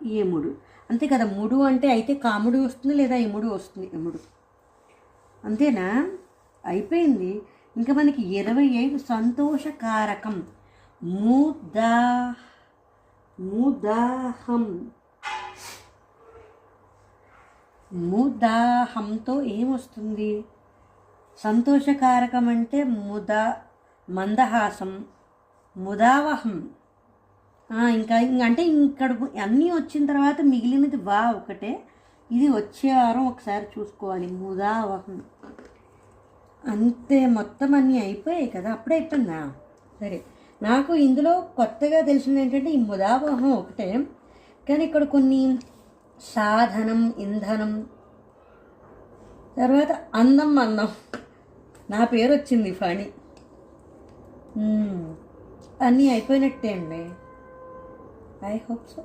ఎముడు. అంతే కదా, ముడు అంటే అయితే కాముడు వస్తుంది లేదా ఎముడు వస్తుంది. ఎముడు అంతేనా? అయిపోయింది. ఇంకా మనకి 25 సంతోషకారకం. ముదాహం. ముదాహంతో ఏమొస్తుంది? సంతోషకారకం అంటే మందహాసం, ముదావహం. ఇంకా అంటే ఇక్కడ అన్నీ వచ్చిన తర్వాత మిగిలినది ఒకటే. ఇది వచ్చే వారం ఒకసారి చూసుకోవాలి. ముదావహం. అంతే, మొత్తం అన్నీ అయిపోయాయి కదా. అప్పుడే అయిపోయిందా? సరే. నాకు ఇందులో కొత్తగా తెలిసింది ఏంటంటే ఈ ముదావహం ఒకటే, కానీ ఇక్కడ కొన్ని సాధనం, ఇంధనం, తర్వాత అందం. నా పేరు వచ్చింది ఫణి. అన్నీ అయిపోయినట్టే అండి. I hope so.